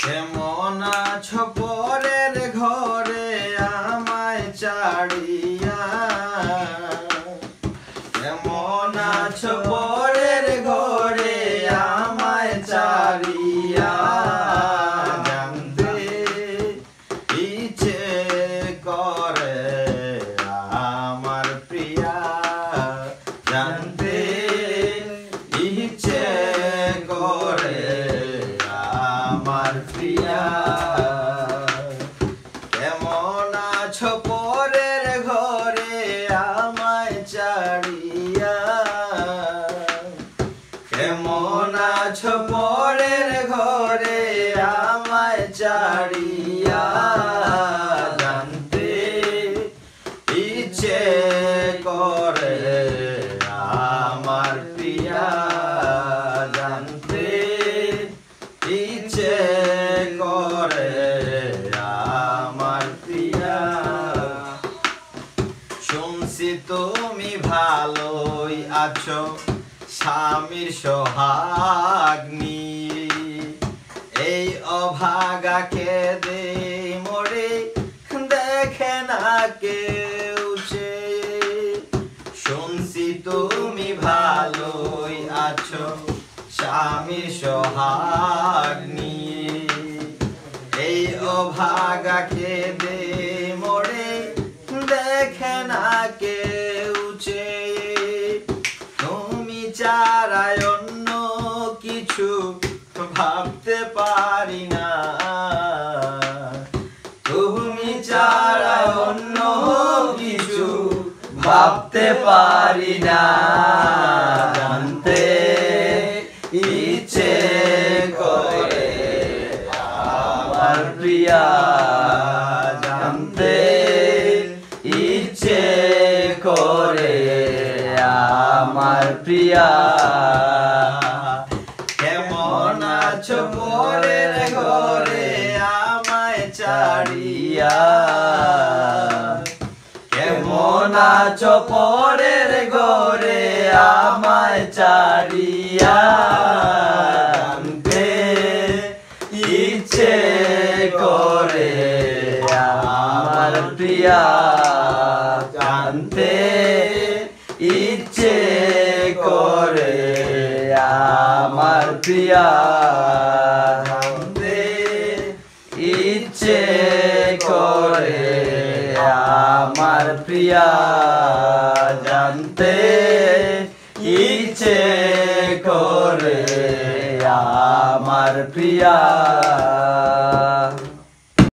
কেমন আছো পরের ঘরে আমায় ছাড়িয়া, কেমন আছো পরের ঘরে আমায় ছাড়িয়া, জানতে ইচ্ছে করে আমার প্রিয়া, জানতে ইচ্ছে করে আমার প্রিয়া। কেমন আছো পরের ঘরে আমায় ছাড়িয়া, কেমন আছো পরের ঘরে আমায় ছাড়িয়া, জানতে ইচ্ছে করে আমার প্রিয়া, জানতে ইচ্ছে করে আমার প্রিয়া। শুনছি তুমি ভালোই আছো স্বামীর সোহাগ নিয়ে, এই অভাগাকে দে মরে দেখে না কেউ চেয়ে। শুনছি তুমি ভালোই আছো স্বামীর সোহাগ নিয়ে, এই অভাগাকে দে মরে দেখে না কেউ চেয়ে। তুমি ছাড়াই অন্য কিছু ভাবতে পারি না, তুমি ছাড়াই অন্য কিছু ভাবতে পারি না, জানতে ইচ্ছে করে আমার প্রিয়া, জানতে ইচ্ছে করে আমার প্রিয়া। কেমন আছো পরের ঘরে আমায় ছাড়িয়া, কেমন আছো পরের ঘরে আমায় ছাড়িয়া, জানতে ইচ্ছে করে আমার প্রিয়া, জানতে ইচ্ছে করে আমার প্রিয়া, জানতে ইচ্ছে করে আমার প্রিয়া, জানতে ইচ্ছে করে আমার প্রিয়া।